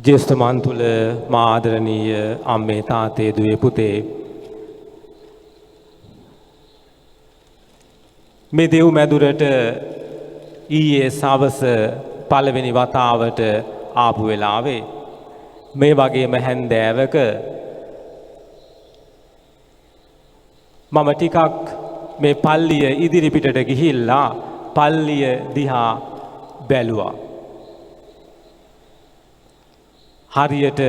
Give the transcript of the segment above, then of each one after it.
ज्येष्ठ मानතුල මා ආදරණීය අම්මේ තාත්තේ දුවේ පුතේ මේ දෙව් මැදුරට ඊයේ සවස පළවෙනි වතාවට ආපු වෙලාවේ මේ වගේම හැන්දෑවක මම ටිකක් මේ පල්ලිය ඉදිරිපිටට ගිහිල්ලා පල්ලිය දිහා බැලුවා. හරියට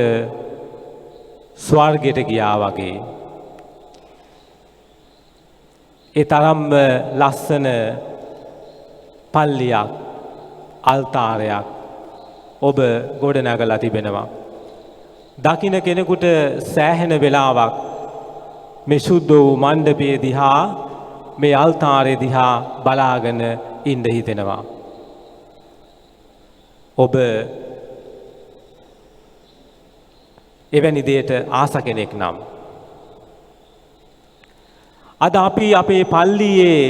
ස්වර්ගයට ගියා වගේ. ඒ තරම්ම ලස්සන පල්ලියක් අල්තාරයක් ඔබ ගොඩනගලා තිබෙනවා. දකින්න කෙනෙකුට සෑහෙන වෙලාවක් මේ සුද්ධ වූ මණ්ඩපයේ දිහා මේ අල්තාරය දිහා බලාගෙන ඉන්න හිතෙනවා. ඔබ එවැනි දෙයට ආස කෙනෙක් නම් අද අපි අපේ පල්ලියේ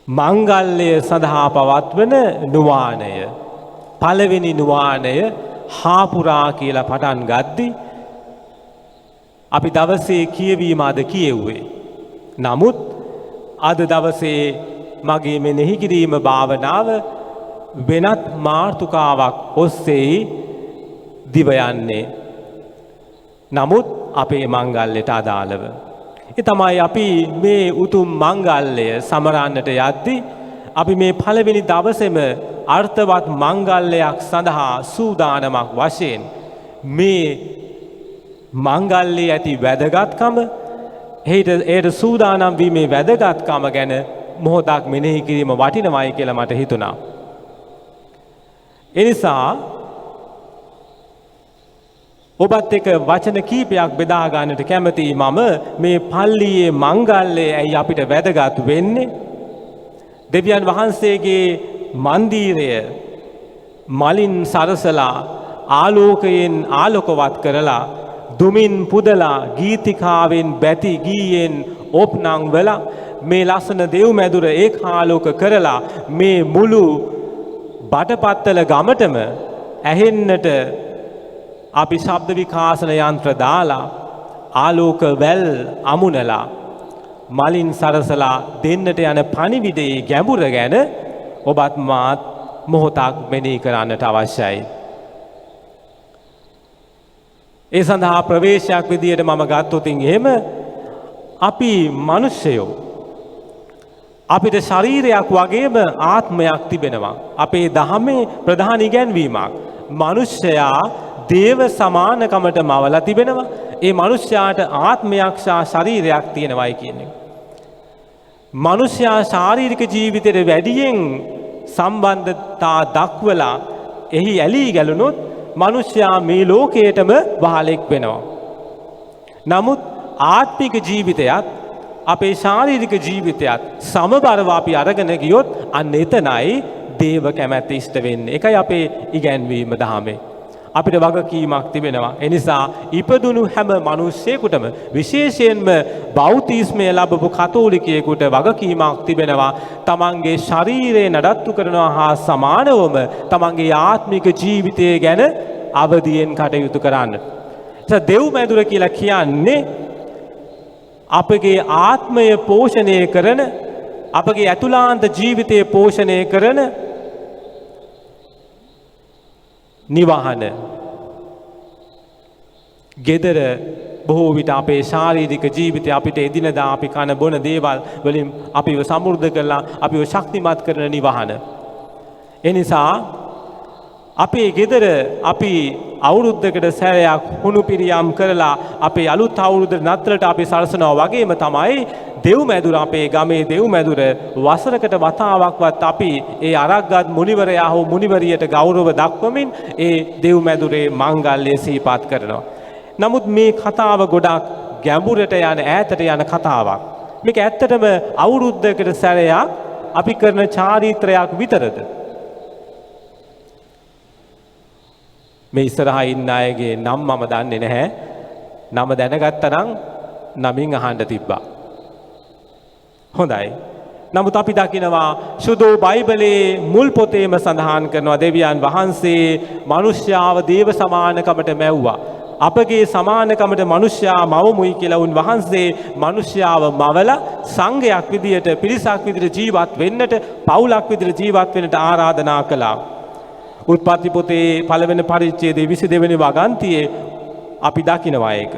මංගල්‍ය සඳහා පවත්වන නුවාණය පළවෙනි නුවාණය හාපුරා කියලා පටන් ගද්දි අපි දවසේ කියවීම අද කියෙව්වේ. නමුත් අද දවසේ මගේ මෙනෙහි කිරීම භාවනාව වෙනත් මාතෘකාවක් ඔස්සේ දිව යන්නේ. නමුත් අපේ මංගල්‍යයට අදාළව. ඒ තමයි අපි මේ උතුම් මංගල්‍යය සමරන්නට යද්දී අපි මේ පළවෙනි දවසේම අර්ථවත් මංගල්‍යයක් සඳහා සූදානමක් වශයෙන් මේ මංගල්‍යයේ ඇති වැදගත්කම ඒට සූදානම් වීමේ වැදගත්කම ගැන මොහොතක් මෙනෙහි කිරීම වටිනවයි කියලා මට හිතුණා. එනිසා ඔබත් එක්ක වචන කීපයක් බෙදා ගන්නට කැමතියි මම මේ පල්ලියේ මංගල්‍යය ඇයි අපිට වැදගත් වෙන්නේ? දෙවියන් වහන්සේගේ මන්දිරය මලින් සරසලා ආලෝකයෙන් ආලෝකවත් කරලා දුමින් පුදලා ගීතිකාවෙන් බැති ගීයෙන් ඔප්නං වෙලා මේ ලස්සන දෙව් මැදුර ඒකාලෝක කරලා මේ මුළු බටපත්තල ගමටම ඇහෙන්නට අපි ශබ්ද විකාශන යන්ත්‍ර දාලා ආලෝක වැල් අමුණලා මලින් සරසලා දෙන්නට යන පණිවිඩයේ ගැඹුර ගැන ඔබත් මාත් මොහොතක් මෙනෙහි කරන්නට අවශ්‍යයි. ඒ සඳහා ප්‍රවේශයක් විදියට මම ගත්තොත් එහෙම අපි මිනිස්සයෝ අපිට ශරීරයක් වගේම ආත්මයක් තිබෙනවා. අපේ දහමේ ප්‍රධාන ඉගැන්වීමක්. මිනිස්සයා දේව සමානකමට මවලා තිබෙනවා. ඒ මිනිස්යාට ආත්මයක් සහ ශරීරයක් තියෙනවායි කියන්නේ. මිනිස්යා ශාරීරික ජීවිතයට වැඩියෙන් සම්බන්ධතා දක්වලා එහි ඇලී ගැලුණොත් මිනිස්යා මේ ලෝකයටම වහලෙක් වෙනවා. නමුත් ආත්මික ජීවිතයත් අපේ ශාරීරික ජීවිතයත් සමබරව අපි අරගෙන ගියොත් අන්න එතනයි දේව කැමැත්ත ඉෂ්ට වෙන්නේ. ඒකයි අපේ ඉගැන්වීම දහමේ. අපිට වගකීමක් තිබෙනවා. එනිසා ඉපදුණු හැම මිනිස්සෙකුටම විශේෂයෙන්ම බෞතිස්මය ලැබපු කතෝලිකයෙකුට වගකීමක් තිබෙනවා. තමන්ගේ ශරීරය නඩත්තු කරනවා හා සමානවම තමන්ගේ ආත්මික ජීවිතය ගැන අවදියෙන් කටයුතු කරන්න. දෙව් මැදුර කියලා කියන්නේ අපගේ ආත්මය පෝෂණය කරන අපගේ ඇතුළාන්ත ජීවිතය පෝෂණය කරන නිවහන. ගෙදර බොහෝ විට අපේ ශාරීරික ජීවිතය අපිට එදිනදා අපි කන බොන දේවල් වලින් අපිව සමෘද්ධ කරලා අපිව ශක්තිමත් කරන නිවහන. එනිසා අපේ ගෙදර අපි අවුරුද්දකට සැරයක් හුණු පිරියම් කරලා අපේ අලුත් අවුරුද්ද නතරට අපි සරසනවා වගේම තමයි දෙව් මැදුර අපේ ගමේ දෙව් මැදුර වසරකට වතාවක්වත් අපි ඒ අරක්ගත් මුනිවරයා හෝ මුනිවරියට ගෞරව දක්වමින් ඒ දෙව් මැදුරේ මංගල්‍ය සිහිපත් කරනවා. නමුත් මේ කතාව ගොඩක් ගැඹුරට යන ඈතට යන කතාවක්. මේක ඇත්තටම අවුරුද්දකට සැරයක් අපි කරන චාරිත්‍රයක් විතරද? මේ ඉස්සරහා ඉන්න අයගේ නම් මම දන්නේ නැහැ. නම දැනගත්තා නම් නමින් අහන්න තිබ්බා. හොඳයි. නමුත් අපි දකිනවා සුදු බයිබලයේ මුල් පොතේම සඳහන් කරනවා දෙවියන් වහන්සේ මිනිස්යාව දේව සමානකමට මැව්වා. අපගේ සමානකමට මිනිස්යා මවමුයි කියලා උන්වහන්සේ මිනිස්යාව මවලා සංඝයක් විදියට පිරිසක් විදියට ජීවත් වෙන්නට පවුලක් විදියට ජීවත් වෙන්නට ආරාධනා කළා. උත්පත්ති පොතේ පළවෙනි පරිච්ඡේදයේ 22 වෙනි වගන්තියේ අපි දකිනවා ඒක.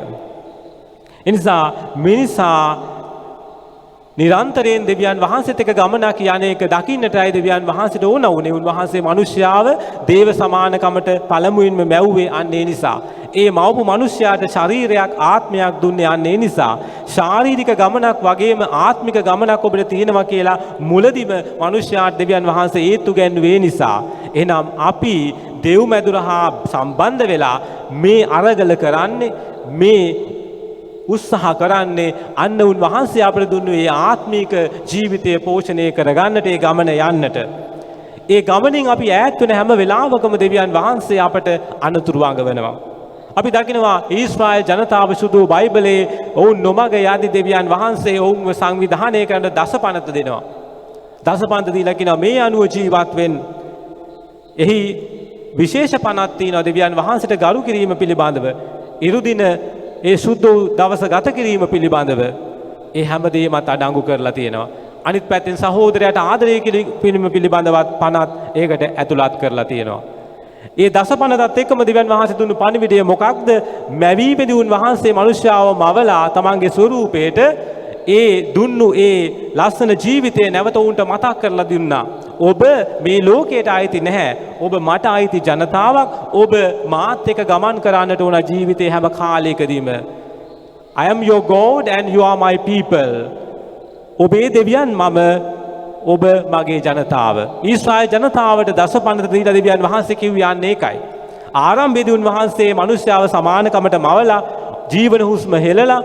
එනිසා මිනිසා නිරන්තරයෙන් දෙවියන් වහන්සේත් එක්ක ගමනක් යන්නේක දකින්නටයි දෙවියන් වහන්සේට ඕන වුණේ. උන්වහන්සේ මිනිස්යාව දේව සමානකමට පළමුවෙන්ම මැව්වේ අන්න ඒ නිසා. ඒ මවපු මිනිස්යාට ශරීරයක් ආත්මයක් දුන්නේ අන්න ඒ නිසා. ශාරීරික ගමනක් වගේම ආත්මික ගමනක් ඔබට තියෙනවා කියලා මුලදිම මිනිස්යාට දෙවියන් වහන්සේ ඒත්තු ගැන්වුවේ නිසා. එහෙනම් අපි දෙව් මැදුර හා සම්බන්ධ වෙලා මේ අරගල කරන්නේ මේ උත්සාහ කරන්නේ අන්න උන්වහන්සේ අපට දුන්නු ඒ ආත්මික ජීවිතය පෝෂණය කරගන්නට ඒ ගමන යන්නට. ඒ ගමනින් අපි ඈත් වෙන හැම වෙලාවකම දෙවියන් වහන්සේ අපට අනතුරු අඟවනවා. අපි දකිනවා ඊශ්‍රායල් ජනතාව සුදු බයිබලයේ ඔවුන් නොමග යද්දී දෙවියන් වහන්සේ ඔවුන්ව සංවිධානය කරන දසපනත දෙනවා. දසපනත දීලා කියනවා මේ අනුව ජීවත් වෙන්න. එහි විශේෂ පනත් තියෙනවා දෙවියන් වහන්සේට ගරු කිරීම පිළිබඳව. ඉරුදින ඒ සුදු දවස ගත කිරීම පිළිබඳව ඒ හැමදේමත් අඩංගු කරලා තියෙනවා. අනිත් පැත්තෙන් සහෝදරයාට ආදරය කිරීම පිළිබඳවත් පනත් ඒකට ඇතුළත් කරලා තියෙනවා. ඒ දසපනතත් එක්කම දෙවියන් වහන්සේ දුන්නු පණිවිඩය මොකක්ද? මැවීමේදී උන්වහන්සේ මිනිස්යාව මවලා තමන්ගේ ස්වරූපයට ඒ දුන්නු ඒ ලස්සන ජීවිතය නැවත උන්ට මතක් කරලා දුන්නා. ඔබ මේ ලෝකයට අයිති නැහැ. ඔබ මට අයිති ජනතාවක්. ඔබ මාත් එක්ක ගමන් කරන්නට ඕන ජීවිතේ හැම කාලයකදීම. I am your God and you are my people. ඔබේ දෙවියන් මම ඔබ මගේ ජනතාව. ඊශ්‍රායල් ජනතාවට දසපනත දීලා දෙවියන් වහන්සේ කිව්වේ යන්නේ ඒකයි. ආරම්භයේදී උන්වහන්සේ මිනිස්යාව සමානකමට මවලා ජීවන හුස්ම හෙළලා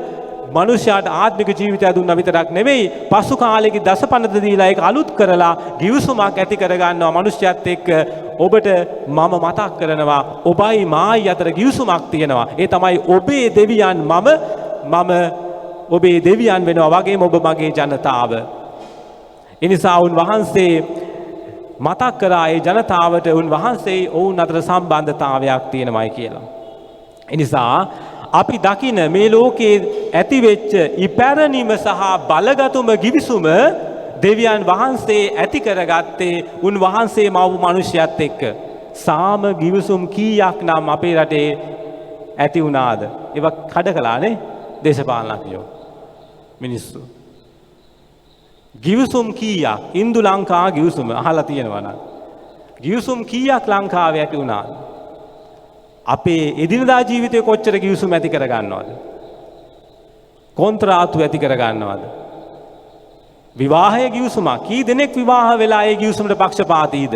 මනුෂ්‍යයාට ආත්මික ජීවිතය දුන්නා විතරක් නෙවෙයි පසු කාලෙකදී දසපනත දීලා ඒක අලුත් කරලා ගිවිසුමක් ඇති කරගන්නවා මනුෂ්‍යයත් එක්ක. ඔබට මම මතක් කරනවා ඔබයි මායි අතර ගිවිසුමක් තියෙනවා. ඒ තමයි ඔබේ දෙවියන් මම ඔබේ දෙවියන් වෙනවා වගේම ඔබ මගේ ජනතාව. එනිසා උන්වහන්සේ මතක් කරා ඒ ජනතාවට උන්වහන්සේ ඔවුන් අතර සම්බන්ධතාවයක් තියෙනවායි කියලා. එනිසා අපි දකින මේ ලෝකයේ ඇතිවෙච්ච ඉපැරණිම සහ බලගතුම ගිවිසුම දෙවියන් වහන්සේ ඇති කරගත්තේ උන්වහන්සේ මවපු මිනිසයත් එක්ක. සාම ගිවිසුම් කීයක් නම් අපේ රටේ ඇති වුණාද? ඒවා කඩ කළානේ දේශපාලනඥයෝ මිනිස්සු. ගිවිසුම් කීයක් ඉන්දු ලංකා ගිවිසුම අහලා තියෙනවා නම් ගිවිසුම් කීයක් ලංකාවේ ඇති වුණාද? අපේ එදිනදා ජීවිතේ කොච්චර ගිවිසුම් ඇති කරගන්නවද? කොන්ත්‍රාතු ඇති කරගන්නවද? විවාහයේ ගිවිසුමක් කී දෙනෙක් විවාහ වෙලා ඒ ගිවිසුමට පක්ෂපාතීද?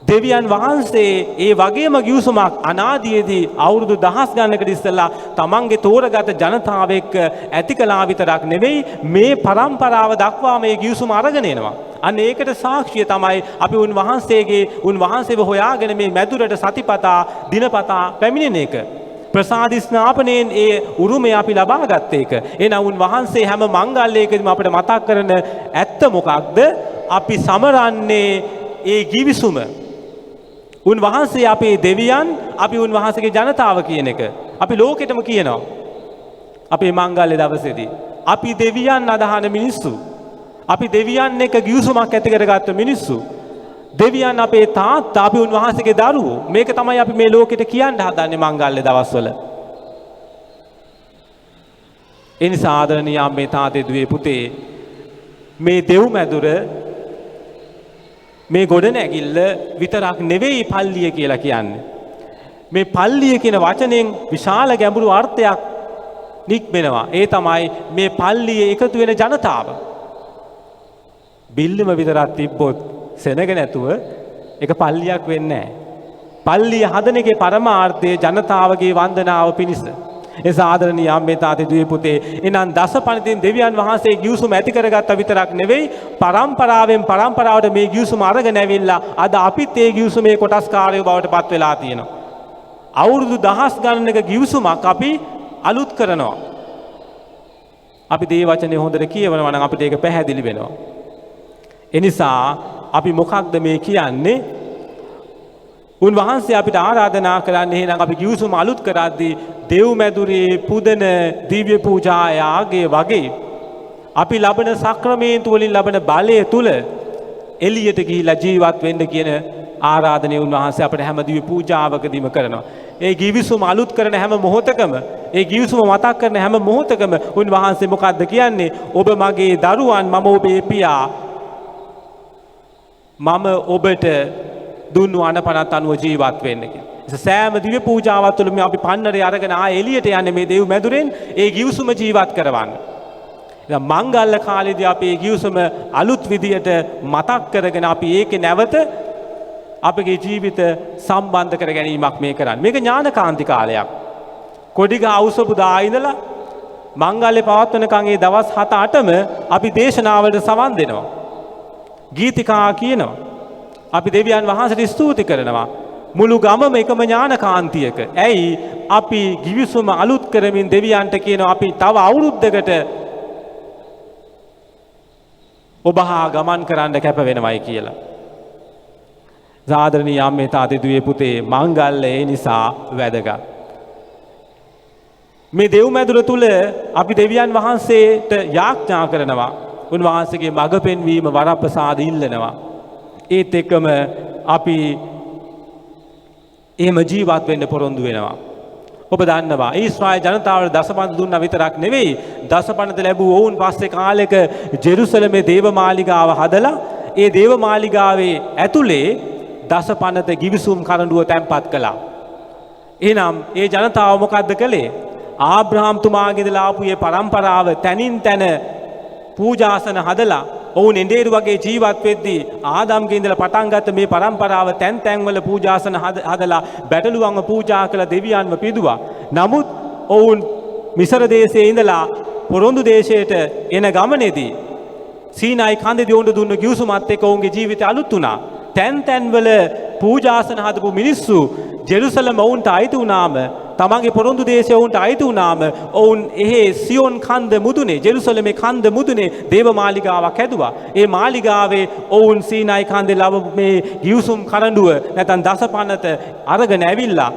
දෙවියන් වහන්සේ ඒ වගේම ගිවිසුමක් අනාදියේදී අවුරුදු දහස් ගණනකට ඉස්සෙල්ලා තමන්ගේ තෝරගත ජනතාව එක්ක ඇති කළා විතරක් නෙවෙයි මේ පරම්පරාව දක්වා මේ ගිවිසුම අරගෙන එනවා. අන්න ඒකට සාක්ෂිය තමයි අපි උන්වහන්සේව හොයාගෙන මේ මැදුරට සතිපතා දිනපතා පැමිණෙන එක. ප්‍රසාදි ස්නාපනයෙන් ඒ උරුමය අපි ලබා ගත්ත එක. එහෙනම් උන්වහන්සේ හැම මංගල්‍යයකදීම අපිට මතක් කරන ඇත්ත මොකක්ද? අපි සමරන්නේ ඒ ගිවිසුම. උන්වහන්සේ අපේ දෙවියන්, අපි උන්වහන්සේගේ ජනතාව කියන එක. අපි ලෝකෙටම කියනවා. අපේ මංගල්‍ය දවසේදී අපි දෙවියන් අදහන මිනිස්සු. අපි දෙවියන් එක්ක ගිවිසුමක් ඇති කරගත්ත මිනිස්සු. දෙවියන් අපේ තාත්තා, අපි උන්වහන්සේගේ දරුවෝ. මේක තමයි අපි මේ ලෝකෙට කියන්න හදන්නේ මංගල්‍ය දවස්වල. ඒ නිසා ආදරණීය අම්මේ තාත්තේ දුවේ පුතේ මේ දෙව් මැදුර මේ ගොඩනැගිල්ල විතරක් නෙවෙයි පල්ලිය කියලා කියන්නේ. මේ පල්ලිය කියන වචනෙන් විශාල ගැඹුරු අර්ථයක් නික්මෙනවා. ඒ තමයි මේ පල්ලියේ එකතු වෙන ජනතාව. බිල්ලම විතරක් තිබ්බොත් සෙනග නැතුව ඒක පල්ලියක් වෙන්නේ නැහැ. පල්ලිය හදන එකේ පරමාර්ථය ජනතාවගේ වන්දනාව පිණිස. ඒ ආදරණීය අම්මේ තාත්තේ දුවේ පුතේ එනං දසපණිතින් දෙවියන් වහන්සේ ගිවිසුම ඇති කරගත්ත විතරක් නෙවෙයි පරම්පරාවෙන් පරම්පරාවට මේ ගිවිසුම අරගෙන ඇවිල්ලා අද අපිත් ඒ ගිවිසුමේ කොටස්කාරයෝ බවට පත් වෙලා තියෙනවා. අවුරුදු දහස් ගණනක ගිවිසුමක් අපි අලුත් කරනවා. අපි දේ වචනේ හොඳට කියවනවා නම් අපිට ඒක පැහැදිලි වෙනවා. එනිසා අපි මොකක්ද මේ කියන්නේ? උන්වහන්සේ අපිට ආරාධනා කරන්නේ එහෙනම් අපි කිවිසුම අලුත් කරද්දී දෙව් මැදුරේ පුදන දිව්‍ය පූජා යාගයේ වගේ අපි ලබන සක්‍රමේන්තු වලින් ලබන බලය තුල එළියට ගිහිලා ජීවත් වෙන්න කියන ආරාධනය උන්වහන්සේ අපිට හැම දිව්‍ය පූජාවකදීම කරනවා. ඒ කිවිසුම අලුත් කරන හැම මොහොතකම, ඒ කිවිසුම මතක් කරන හැම මොහොතකම උන්වහන්සේ මොකද්ද කියන්නේ? ඔබ මගේ දරුවන්, මම ඔබේ පියා. මම ඔබට දුන්නු අනපනත් අනුව ජීවත් වෙන්න කියලා. සෑම දිව්‍ය පූජාවත් තුළම අපි පන්නරේ අරගෙන එළියට යන්නේ මේ දෙව් මැදුරෙන් ඒ ගිවිසුම ජීවත් කරවන්න. දැන් මංගල්‍ය කාලේදී අපි ඒ ගිවිසුම අලුත් විදියට මතක් කරගෙන අපි ඒකේ නැවත අපගේ ජීවිත සම්බන්ධ කර ගැනීමක් මේ කරන්නේ. මේක ඥානකාන්ති කාලයක්. කොඩිගහ අවුසපුදා ඉඳලා මංගල්‍ය පවත්වනකන් ඒ දවස් 7-8ම අපි දේශනාවලට සවන් දෙනවා. ගීතිකා කියනවා. අපි දෙවියන් වහන්සේට ස්තුති කරනවා. මුළු ගමම එකම ඥානකාන්තියක. ඇයි අපි ගිවිසුම අලුත් කරමින් දෙවියන්ට කියනවා අපි තව අවුරුද්දකට ඔබ හා ගමන් කරන්න කැප වෙනවයි කියලා. සාදරණීය අම්මේ තාත්තේ දුවේ පුතේ මංගල්‍ය ඒ නිසා වැදගත්. මේ දෙව් මැදුර තුල අපි දෙවියන් වහන්සේට යාඥා කරනවා. උන්වහන්සේගේ මඟ පෙන්වීම වරප්‍රසාද ඉල්ලනවා. ඒත් එක්කම අපි එහෙම ජීවත් වෙන්න පොරොන්දු වෙනවා. ඔබ දන්නවා ඊශ්‍රායල් ජනතාවට දසපන්ත දුන්නා විතරක් නෙවෙයි දසපන්ත ලැබූ ඔවුන් පස්සේ කාලෙක ජෙරුසලමේ දේවමාලිගාව හදලා ඒ දේවමාලිගාවේ ඇතුලේ දසපන්ත ගිවිසුම් කරඬුව තැන්පත් කළා. එහෙනම් ඒ ජනතාව මොකද්ද කළේ? ආබ්‍රහම් තුමාගේ ඉඳලා ආපු මේ පරම්පරාව තනින් තන පූජාසන හදලා ඔවුන් එඬේරු වගේ ජීවත් වෙද්දී ආදම්ගේ ඉඳලා පටන් ගත්ත මේ පරම්පරාව තැන් තැන්වල පූජාසන හදලා බැටළුවන්ව පූජා කළ දෙවියන්ව පිදුවා. නමුත් ඔවුන් මිසර දේශයේ ඉඳලා පොරොන්දු දේශයට එන ගමනේදී සීනායි කන්දේදී ඔවුන්ට දුන්න ගිවිසුමත් එක්ක ඔවුන්ගේ ජීවිතය අලුත් වුණා. තැන් තැන්වල පූජාසන හදපු මිනිස්සු ජෙරුසලම ඔවුන්ට අයිති වුණාම තමන්ගේ පොරොන්දු දේශය ඔවුන්ට අයිති වුණාම ඔවුන් එහි සියොන් කන්ද මුදුනේ ජෙරුසලමේ කන්ද මුදුනේ දේව මාලිගාවක් හැදුවා. ඒ මාලිගාවේ ඔවුන් සීනායි කන්දේ ලැබු මේ ගිවිසුම් කරඬුව නැත්නම් දසපනත අරගෙන ඇවිල්ලා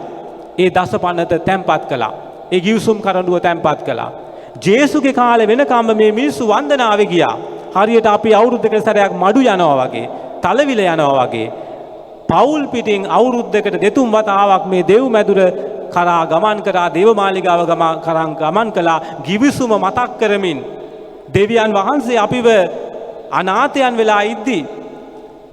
ඒ දසපනත තැන්පත් කළා. ඒ ගිවිසුම් කරඬුව තැන්පත් කළා. ජේසුගේ කාලේ වෙනකම්ම මේ මිනිස්සු වන්දනාවේ ගියා. හරියට අපි අවුරුද්දකට සැරයක් මඩු යනවා වගේ, තලවිල යනවා වගේ. පවුල් පිටින් අවුරුද්දකට දෙතුන් වතාවක් මේ දෙව් මැදුර කරා ගමන් කරා දේවමාලිගාව ගමන් කළා ගිවිසුම මතක් කරමින් දෙවියන් වහන්සේ අපිව අනාථයන් වෙලා ඉද්දී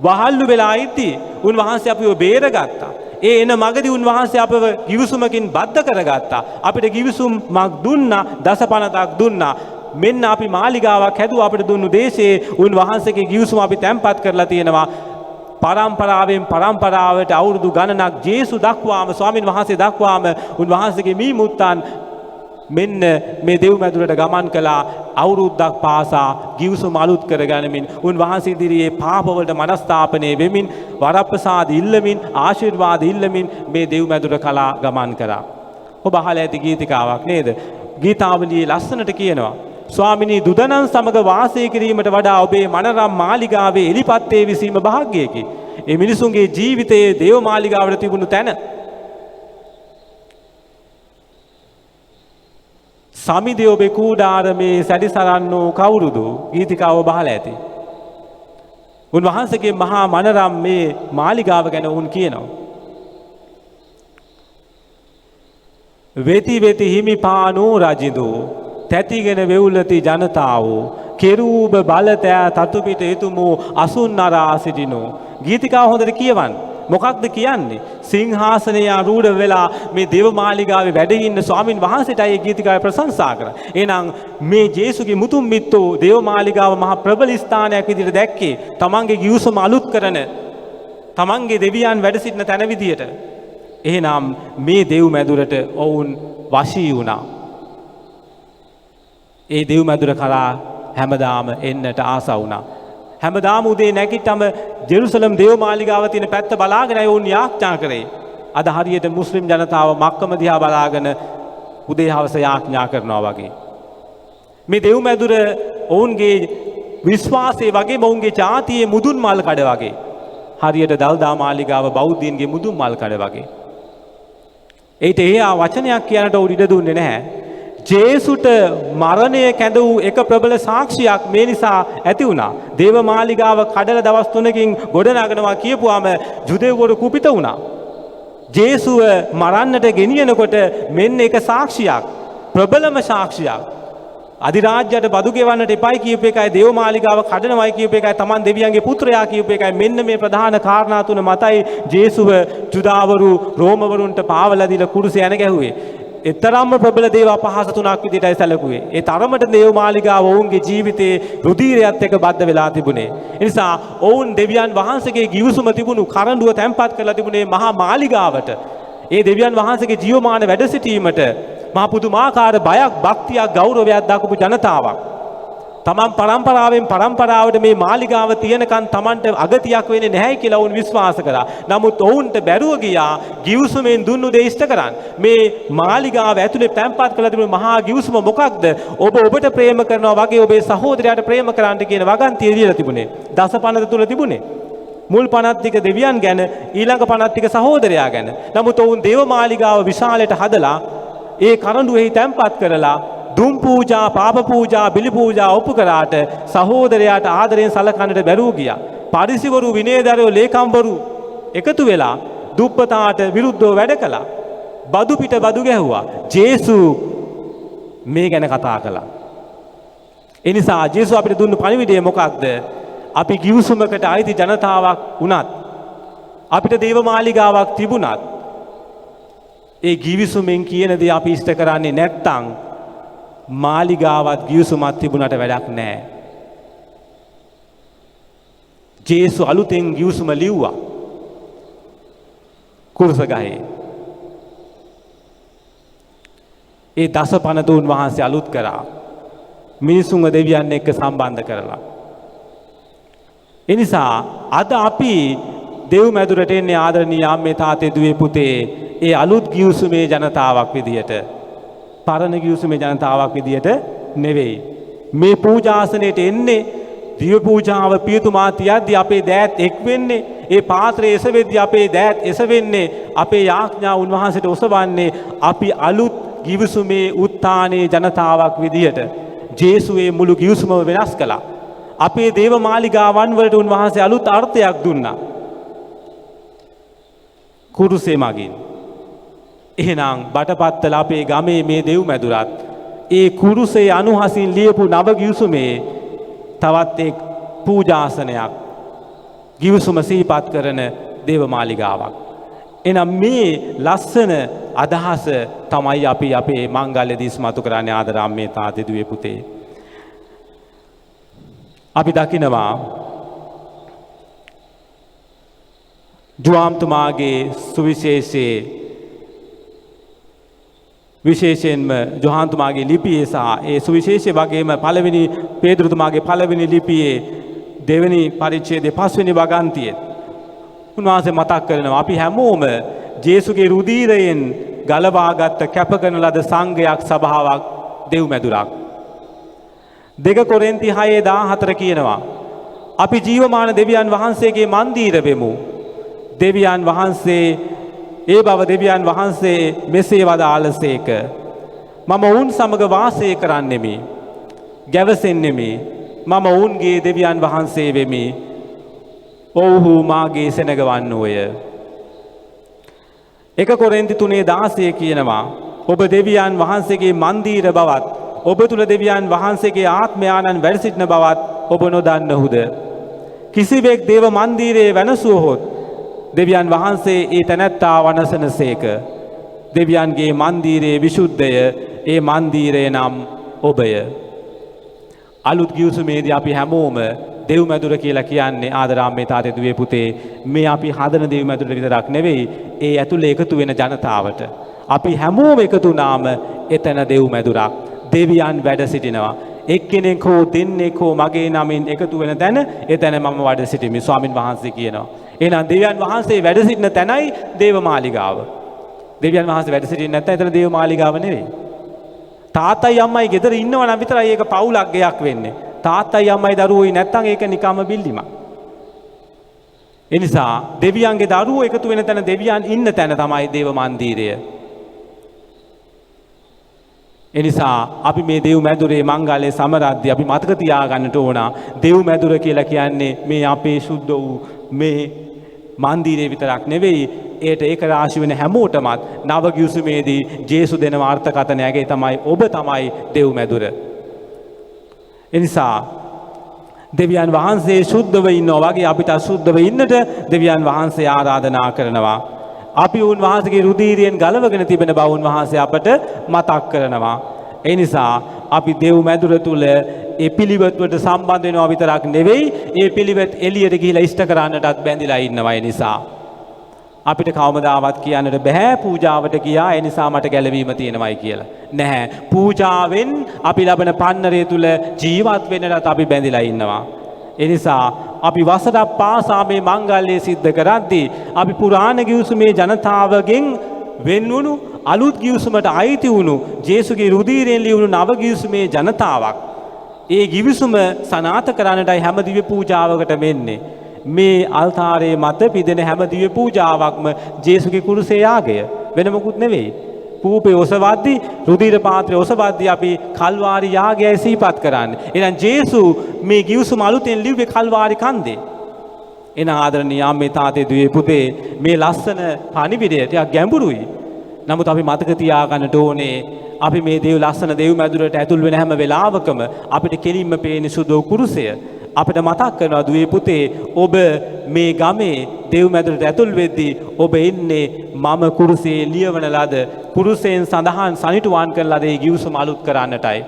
වහල්ලු වෙලා ඉද්දී උන්වහන්සේ අපිව බේරගත්තා. ඒ එන මගදී උන්වහන්සේ අපව ගිවිසුමකින් බද්ධ කරගත්තා. අපිට ගිවිසුමක් දුන්නා, දසපනතක් දුන්නා. මෙන්න අපි මාලිගාවක් හැදුවා අපිට දුන්නු දේශයේ උන්වහන්සේගේ ගිවිසුම අපි තැන්පත් කරලා තියෙනවා. පරම්පරාවෙන් පරම්පරාවට අවුරුදු ගණනක් ජේසු දක්වාම ස්වාමින් වහන්සේ දක්වාම උන්වහන්සේගේ මේ මුත්තන් මෙන්න මේ දෙව් මැදුරට ගමන් කළා. අවුරුද්දක් පාසා ගිවිසුම අලුත් කරගනිමින් උන්වහන්සේ ඉදිරියේ පාපවලට මනස්ථාපනය වෙමින් වරප්‍රසාද ඉල්ලමින් ආශිර්වාද ඉල්ලමින් මේ දෙව් මැදුර කලා ගමන් කරා. ඔබ අහලා ඇති ගීතිකාවක් නේද? ගීතාවලියේ ලස්සනට කියනවා ස්වාමිනී දුදනන් සමග වාසය කිරීමට වඩා ඔබේ මනරම් මාලිගාවේ එලිපත්තේ විසීම භාග්‍යයකි. ඒ මිනිසුන්ගේ ජීවිතයේ දේව මාලිගාවට තිබුණු තැන සමිදේ ඔබේ කූඩාරමේ සැරිසරන්නෝ කවුරුදු? ගීතිකාව බහලා ඇති. උන්වහන්සේගේ මහා මනරම් මේ මාලිගාව ගැන උන් කියනවා. වෙති වෙති හිමි පානෝ රජිදු තැතිගෙන වෙවුලති ජනතාවෝ කෙරූබ බලතෑ තතුපිට එතුමෝ අසුන් නරා සිටිනෝ. ගීතිකාව හොඳට කියවන්න. මොකක්ද කියන්නේ? සිංහාසනයේ ආරූඪ වෙලා මේ දේවමාලිගාවේ වැඩ ඉන්න ස්වාමින් වහන්සේටයි මේ ගීතිකාවේ ප්‍රශංසා කරා. එහෙනම් මේ ජේසුගේ මුතුන් මිත්තෝ දේවමාලිගාව මහා ප්‍රබල ස්ථානයක් විදිහට දැක්කේ තමන්ගේ ගිවිසුම අලුත් කරන තමන්ගේ දෙවියන් වැඩ සිටින තැන විදිහට. එහෙනම් මේ දෙව් මැදුරට ඔවුන් වශී වුණා. ඒ දෙව් මැදුර කරා හැමදාම එන්නට ආස වුණා. හැමදාම උදේ නැගිටම ජෙරුසලම් දේවමාලිගාව තියෙන පැත්ත බලාගෙනයි වුන් යාඥා කරේ. අද හරියට මුස්ලිම් ජනතාව මක්කම දිහා බලාගෙන උදේ හවස යාඥා කරනවා වගේ. මේ දෙව් මැදුර ඔවුන්ගේ විශ්වාසය වගේ මොවුන්ගේ ජාතියේ මුදුන් මල් කඩ වගේ. හරියට දල්දා මාලිගාව බෞද්ධයන්ගේ මුදුන් මල් කඩ වගේ. ඒට එයා වචනයක් කියනට උඩ ඉඩ දුන්නේ නැහැ. ජේසුට මරණය කැඳ වූ එක ප්‍රබල සාක්ෂියක් මේ නිසා ඇති වුණා. දේව මාලිගාව කඩලා දවස් 3කින් ගොඩනගනවා කියපුවාම ජුදෙව්වරු කුපිත වුණා. ජේසුව මරන්නට ගෙනියනකොට මෙන්න එක සාක්ෂියක්. ප්‍රබලම සාක්ෂියක්. අධිරාජ්‍යයට බදු ගෙවන්නට එපයි කියපු එකයි දේව මාලිගාව කඩනවයි කියපු එකයි තමන් දෙවියන්ගේ පුත්‍රයා කියපු එකයි මෙන්න මේ ප්‍රධාන කාරණා තුන මතයි ජේසුව ජුදාවරු රෝමවරුන්ට පාවලා දීලා කුරුසේ යන ගැහුවේ. එතරම්ම ප්‍රබල දේව අපහාස තුනක් විදිහටයි සැලකුවේ. ඒ තරමට දේව මාලිගාව ඔවුන්ගේ ජීවිතේ රුධීරයත් එක්ක බද්ධ වෙලා තිබුණේ. ඒ නිසා ඔවුන් දෙවියන් වහන්සේගේ ගිවිසුම තිබුණු කරඬුව තැන්පත් කරලා තිබුණේ මහා මාලිගාවට. ඒ දෙවියන් වහන්සේගේ ජීවමාන වැඩ සිටීමට මහා පුදුමාකාර බයක්, භක්තියක්, ගෞරවයක් දක්වපු ජනතාවක්. තමන් පරම්පරාවට මේ මාලිගාව තියෙනකන් තමන්ට අගතියක් වෙන්නේ නැහැ කියලා ඔවුන් විශ්වාස කරා. නමුත් ඔවුන්ට බැරුව ගියා ගිවිසුමෙන් දුන්නු දේ ඉෂ්ට කරන්න. මේ මාලිගාව ඇතුලේ තැන්පත් කරලා තිබුණු මහා ගිවිසුම මොකක්ද? ඔබට ප්‍රේම කරනවා වගේ ඔබේ සහෝදරයාට ප්‍රේම කරන්න කියන වගන්තිය දීලා තිබුණේ. දස පනත තුල තිබුණේ. මුල් පනත් ටික දෙවියන් ගැන, ඊළඟ පනත් ටික සහෝදරයා ගැන. නමුත් ඔවුන් දේව මාලිගාව විශාලයට හදලා ඒ කරඬුවෙහි තැන්පත් කරලා දුම් පූජා, පාප පූජා, බිලි පූජා ඔප්පු කරාට සහෝදරයාට ආදරයෙන් සලකන්නට බැරුව ගියා. පරිසිවරු, විනයදරයෝ, ලේකම්වරු එකතු වෙලා දුප්පතාට විරුද්ධව වැඩ කළා. බදු පිට බදු ගැහුවා. ජේසු මේ ගැන කතා කළා. ඒ නිසා ජේසු අපිට දුන්නු පණිවිඩය මොකක්ද? අපි ගිවිසුමකට අයිති ජනතාවක් වුණත්, අපිට දේව මාලිගාවක් තිබුණත්, ඒ ගිවිසුමෙන් කියන දේ අපි ඉෂ්ට කරන්නේ නැත්නම් මාලිගාවත් ගිවිසුමත් තිබුණට වැඩක් නැහැ. ජේසු අලුතෙන් ගිවිසුම ලිව්වා කුරුස ගහේ. ඒ දසපනතුන් වහන්සේ අලුත් කරා මිනිසුන්ව දෙවියන් එක්ක සම්බන්ධ කරලා. ඒ නිසා අද අපි දෙව් මැදුරට එන්නේ ආදරණීය අම්මේ තාත්තේ දුවේ පුතේ ඒ අලුත් ගිවිසුමේ ජනතාවක් විදියට, පරණ ගිවිසුමේ ජනතාවක් විදියට නෙවෙයි. මේ පූජාසනයට එන්නේ දිව පූජාව පියතුමා තියද්දී අපේ දෑත් එක් වෙන්නේ, ඒ පාත්‍රයේ එසවෙද්දී අපේ දෑත් එසවෙන්නේ, අපේ යාඥා උන්වහන්සේට ඔසවන්නේ අපි අලුත් ගිවිසුමේ උත්ථානයේ ජනතාවක් විදියට. ජේසුවේ මුළු ගිවිසුමම වෙනස් කළා. අපේ දේව මාලිගාවන් වලට උන්වහන්සේ අලුත් අර්ථයක් දුන්නා. කුරුසේ මගින්. එහෙනම් බටපත්තල අපේ ගමේ මේ දෙව් මැදුරත් ඒ කුරුසේ අනුහසින් ලියපු නව ගිවිසුමේ තවත් එක් පූජාසනයක්, ගිවිසුම සිහිපත් කරන දේව මාලිගාවක්. එහෙනම් මේ ලස්සන අදහස තමයි අපි අපේ මංගල්‍ය දිස්මතු කරන්නේ ආදරාම්මේ තාත්තේ දුවේ පුතේ. අපි දකිනවා ජෝහන්තුමාගේ සුවිශේෂයේ විශේෂයෙන්ම ජෝහන්තුමාගේ ලිපියේ සහ ඒ සුවිශේෂය වගේම පළවෙනි පේදුරුතුමාගේ පළවෙනි ලිපියේ දෙවෙනි පරිච්ඡේදයේ පස්වෙනි වගන්තියේ උන්වහන්සේ මතක් කරනවා අපි හැමෝම ජේසුගේ රුධීරයෙන් ගලවාගත් කැප කරන ලද සංඝයක්, සභාවක්, දෙව් මැදුරක්. 2 කොරින්ති 6:14 කියනවා අපි ජීවමාන දෙවියන් වහන්සේගේ මන්දිර වෙමු. දෙවියන් වහන්සේ ඒ බව දෙවියන් වහන්සේ මෙසේ වදාළසේක. මම ඔවුන් සමග වාසය කරන්නෙමි, ගැවසෙන්නෙමි. මම ඔවුන්ගේ දෙවියන් වහන්සේ වෙමි. ඔව්හු මාගේ සෙනග වන්නෝය. 1 කොරින්ති 3:16 කියනවා ඔබ දෙවියන් වහන්සේගේ මන්දිර බවත්, ඔබ තුල දෙවියන් වහන්සේගේ ආත්මයාණන් වැඩ සිටින බවත් ඔබ නොදන්නහුද? කිසිවෙක් දේව මන්දිරයේ වෙනසුවහොත් දෙවියන් වහන්සේ ඒ තැනැත්තා වනසනසේක. දෙවියන්ගේ මන්දිරයේ විසුද්ධය, ඒ මන්දිරය නම් ඔබය. අලුත් ගිවිසුමේදී අපි හැමෝම දෙව් මැදුර කියලා කියන්නේ ආදරාම්මේ තාත්තේ දුවේ පුතේ මේ අපි හදන දෙව් මැදුරට විතරක් නෙවෙයි, ඒ ඇතුලේ එකතු වෙන ජනතාවට. අපි හැමෝම එකතු වුණාම එතන දෙව් මැදුරක්. දෙවියන් වැඩ සිටිනවා. එක්කෙනෙක් හෝ දෙන්නෙක් හෝ මගේ නමින් එකතු වෙන තැන එතන මම වැඩ සිටිමි ස්වාමින් වහන්සේ කියනවා. එහෙනම් දෙවියන් වහන්සේ වැඩ සිටින තැනයි දේව මාලිගාව. දෙවියන් වහන්සේ වැඩ සිටින්නේ නැත්නම් එතන දේව මාලිගාව නෙවෙයි. තාත්තයි අම්මයි ගෙදර ඉන්නවා නම් විතරයි ඒක පවුලක් ගයක් වෙන්නේ. තාත්තයි අම්මයි දරුවෝයි නැත්තම් ඒක නිකම්ම බිල්ලිමක්. ඒ නිසා දෙවියන්ගේ දරුවෝ එකතු වෙන තැන දෙවියන් ඉන්න තැන තමයි දේව මන්දිරය. ඒ නිසා අපි මේ දේව මැදුරේ මංගල්‍ය සමරද්දී අපි මතක තියාගන්නට ඕන දේව මැදුර කියලා කියන්නේ මේ අපේ සුද්ධ වූ මේ මන්දිරේ විතරක් නෙවෙයි ඒට ඒක රාශි වෙන හැමෝටමත් නව ගිවිසුමේදී ජේසු දෙන අර්ථකථනයගේ තමයි ඔබ තමයි දේව මැදුර. ඒ නිසා දෙවියන් වහන්සේ සුද්ධව ඉන්නවා වගේ අපිට අසුද්ධව ඉන්නට දෙවියන් වහන්සේ ආරාධනා කරනවා. අපි උන්වහන්සේගේ රුධිරයෙන් ගලවගෙන තිබෙන බව උන්වහන්සේ අපට මතක් කරනවා. ඒ නිසා අපි දේව මැදුර තුල ඒ පිළිවෙත් වලට සම්බන්ධ වෙනවා විතරක් නෙවෙයි ඒ පිළිවෙත් එළියට ගිහිලා ඉෂ්ට කරන්නටත් බැඳිලා ඉන්නවා. ඒ නිසා අපිට කවමදාවත් කියන්නට බෑ පූජාවට ගියා ඒ නිසා මට ගැලවීම තියෙනවයි කියලා. නැහැ. පූජාවෙන් අපි ලබන පන්නරය තුල ජීවත් වෙන්නට අපි බැඳිලා ඉන්නවා. ඒ නිසා අපි වසරක් පාසා මේ මංගල්‍ය සිද්ධ කරද්දී අපි පුරාණ ගිවිසුමේ ජනතාවගෙන් වෙන්වුණු අලුත් ගිවිසුමට අයිති වුණු ජේසුගේ රුධිරයෙන් ලියුණු නව ගිවිසුමේ ජනතාවක්. ඒ ගිවිසුම සනාථ කරන්නටයි හැම දිව්‍ය පූජාවකට වෙන්නේ. මේ අල්තාරයේ මත පිදෙන හැම දිව්‍ය පූජාවක්ම ජේසුගේ කුරුසේ යාගය වෙන මොකුත් නෙවෙයි. කූපේ ඔසවද්දී රුධිර පාත්‍රය ඔසවද්දී අපි කල්වාරි යාගයයි සිහිපත් කරන්නේ. එහෙනම් ජේසු මේ ගිවිසුම අලුතෙන් ලිව්වේ කල්වාරි කන්දේ. එන ආදරණීය අම්මේ තාත්තේ දුවේ පුතේ මේ ලස්සන පණිවිඩය ටිකක් ගැඹුරුයි. නමුත් අපි මතක තියාගන්නට ඕනේ අපි මේ දේව ලස්සන දේව මැදුරට ඇතුල් වෙන හැම වෙලාවකම අපිට කෙලින්ම පේන සුදු කුරුසය අපිට මතක් කරනවා දුවේ පුතේ ඔබ මේ ගමේ දේව මැදුරට ඇතුල් වෙද්දී ඔබ ඉන්නේ මම කුරුසේ ලියවන ලද කුරුසෙන් සඳහන් සනිටුවාන් කරන ලද ඒ ගිවිසුම අලුත් කරන්නටයි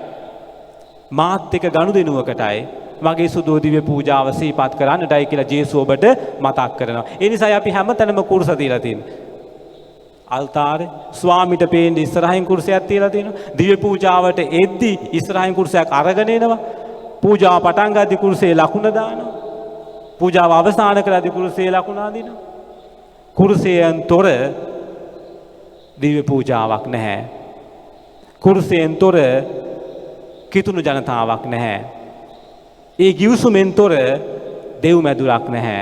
මාත් එක්ක ගනුදෙනුවකටයි මගේ සුදු දිව්‍ය පූජාව සිහිපත් කරන්නටයි කියලා ජේසු ඔබට මතක් කරනවා. ඒ නිසායි අපි හැමතැනම කුරුස තියලා තියෙන්නේ. අල්තාරේ ස්වාමිට පේන්න ඉස්සරහින් කුරුසයක් තියලා තියෙනවා. දිව්‍ය පූජාවට එද්දි ඉස්සරහින් කුරුසයක් අරගෙන එනවා. පූජාව පටන් ගද්දි කුරුසේ ලකුණ දානවා. පූජාව අවසන් කරද්දි කුරුසේ ලකුණ අදිනවා. කුරුසයෙන් තොර දිව්‍ය පූජාවක් නැහැ. කුරුසයෙන් තොර කිතුණු ජනතාවක් නැහැ. ඒ ගිවිසුමෙන් තොර දේව මැදුරක් නැහැ.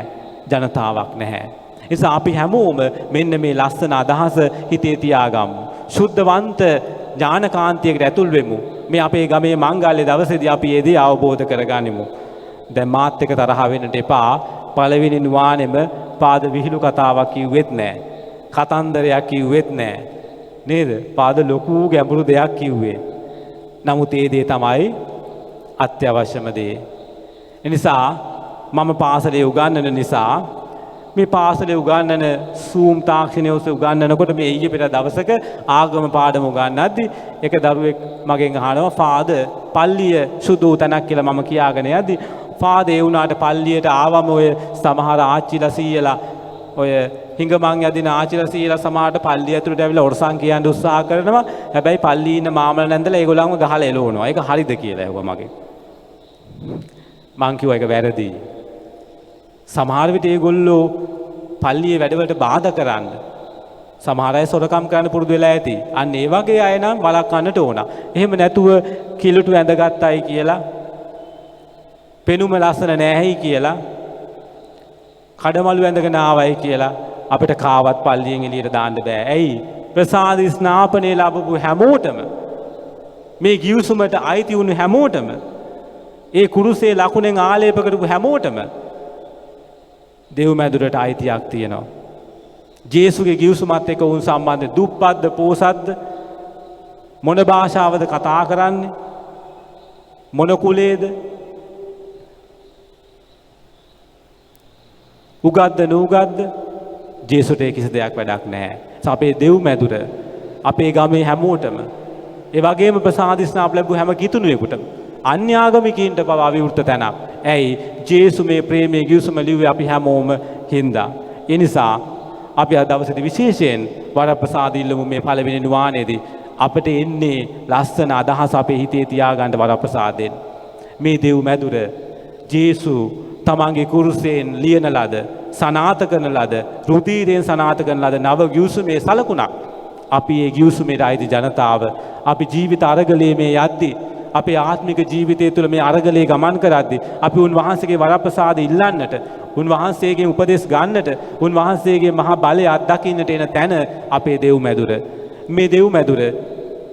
ජනතාවක් නැහැ. නිසා අපි හැමෝම මෙන්න මේ ලස්සන අදහස හිතේ තියාගමු. ශුද්ධවන්ත ඥානකාන්තියකට ඇතුල් වෙමු. මේ අපේ ගමේ මංගල්‍ය දවසේදී අපි ඒ දේ අවබෝධ කරගනිමු. දැන් මාත් එක්ක තරහ වෙන්නට එපා. පළවෙනි නුවානෙම පාද විහිළු කතාවක් කිව්වෙත් නැහැ. කතන්දරයක් කිව්වෙත් නැහැ. නේද? පාද ලොකු ගැඹුරු දෙයක් කිව්වේ. නමුත් ඒ දේ තමයි අත්‍යවශ්‍යම දේ. ඒ නිසා මම පාසලේ උගන්වන නිසා මේ පාසලේ උගන්වන සූම් තාක්ෂණය ඔස්සේ උගන්වනකොට මේ ඊයේ පෙර දවසක ආගම පාඩම උගන්වද්දි එක දරුවෙක් මගෙන් අහනවා ෆාදර් පල්ලිය සුදු තැනක් කියලා මම කියාගෙන යද්දි ෆාදර් ඒ වුණාට පල්ලියට ආවම ඔය සමහර ආච්චිලා සීයලා ඔය හිඟමන් යදින ආච්චිලා සීයලා සමහරට පල්ලිය ඇතුළට ඇවිල්ලා ඔරසන් කියන්න උත්සාහ කරනවා. හැබැයි පල්ලියේ ඉන්න මාමල නැන්දලා ඒගොල්ලන්ව ගහලා එලවනවා. ඒක හරිද කියලා ඇහුවා මගෙන්. මං කිව්වා ඒක වැරදි. සමහර විට ඒගොල්ලෝ පල්ලියේ වැඩවලට බාධා කරන්න සමහර අය සොරකම් කරන්න පුරුදු වෙලා ඇති. අන්න ඒ වගේ අය නම් වළක්වන්නට ඕන. එහෙම නැතුව කිලුටු ඇඳගත්තයි කියලා පෙනුම ලස්සන නැහැයි කියලා කඩමලු ඇඳගෙන ආවයි කියලා අපිට කාවත් පල්ලියෙන් එළියට දාන්න බෑ. ඇයි? ප්‍රසාද ස්නාපනය ලැබපු හැමෝටම මේ ගිවිසුමට අයිති වුණු හැමෝටම ඒ කුරුසේ ලකුණෙන් ආලේප කරපු හැමෝටම දේව මැදුරට අයිතියක් තියෙනවා. ජේසුගේ ගිවිසුමත් එක්ක උන් සම්බන්ධ දුප්පත්ද පෝසත්ද මොන භාෂාවද කතා කරන්නේ මොන කුලේද උගත්ද නුගත්ද ජේසුට ඒ කිසි දෙයක් වැඩක් නැහැ. අපේ දේව මැදුර අපේ ගමේ හැමෝටම ඒ වගේම ප්‍රසාදිස්නාප ලැබු හැම කිතුණුවෙකුටම අන්‍යාගමිකයින්ට පවා විවෘත තැනක්. ඇයි? ජේසු මේ ප්‍රේමයේ ගිවිසුම ලිව්වේ අපි හැමෝම හින්දා. ඒ නිසා අපි අද දවසේදී විශේෂයෙන් වරප්‍රසාද ඉල්ලමු මේ පළවෙනි නුවානේදී අපිට එන්නේ ලස්සන අදහස අපේ හිතේ තියාගන්න වරප්‍රසාදයෙන්. මේ දේව මැදුර ජේසු තමන්ගේ කුරුසයෙන් ලියන ලද සනාථ කරන ලද රුධිරයෙන් සනාථ කරන ලද නව ගිවිසුමේ සලකුණක්. අපි ඒ ගිවිසුමේ අයිති ජනතාව අපි ජීවිත අරගලයේ මේ යද්දී අපේ ආත්මික ජීවිතය තුළ මේ අරගලේ ගමන් කරද්දී අපි උන්වහන්සේගේ වරප්‍රසාද ඉල්ලන්නට, උන්වහන්සේගේ උපදෙස් ගන්නට, උන්වහන්සේගේ මහා බලය අත්දකින්නට එන තැන අපේ දෙව් මැදුර. මේ දෙව් මැදුර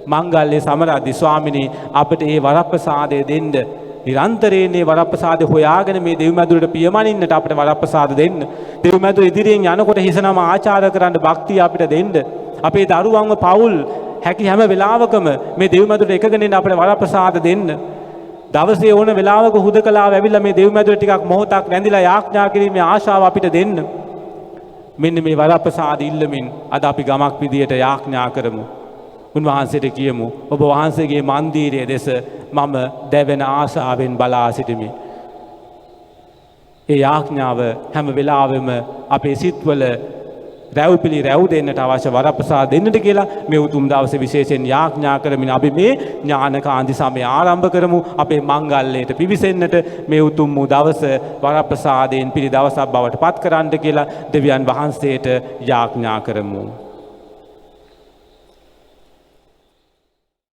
මංගල්‍ය සමරද්දී ස්වාමිනී අපට ඒ වරප්‍රසාදය දෙන්න, නිරන්තරයෙන් මේ වරප්‍රසාදය හොයාගෙන මේ දෙව් මැදුරට පියමනින්නට අපට වරප්‍රසාද දෙන්න. දෙව් මැදුර ඉදිරියෙන් යනකොට හිසනම ආචාර කරන්න භක්තිය අපිට දෙන්න. අපේ දරුවන්ව පවුල් හැකි හැම වෙලාවකම මේ දෙව් මැදුරට එකගෙන ඉන්න අපිට වරප්‍රසාද දෙන්න. දවසේ ඕන වෙලාවක හුදකලාව ඇවිල්ලා මේ දෙව් මැදුර ටිකක් මොහොතක් රැඳිලා යාඥා කිරීමේ ආශාව අපිට දෙන්න. මෙන්න මේ වරප්‍රසාද ඉල්ලමින් අද අපි ගමක් විදියට යාඥා කරමු. උන්වහන්සේට කියමු ඔබ වහන්සේගේ මන්දිරයේ දෙස මම දැවෙන ආශාවෙන් බලා සිටිමි. ඒ යාඥාව හැම වෙලාවෙම අපේ සිත්වල රැව්පිලි රැව් දෙන්නට අවශ්‍ය වරප්‍රසාද දෙන්නට කියලා මේ උතුම් දවසේ විශේෂයෙන් යාඥා කරමින් අපි මේ ඥානකාන්ති සමය ආරම්භ කරමු. අපේ මංගල්‍යයට පිවිසෙන්නට මේ උතුම් වූ දවස වරප්‍රසාදයෙන් පිරි දවසක් බවට පත් කරන්න කියලා දෙවියන් වහන්සේට යාඥා කරමු.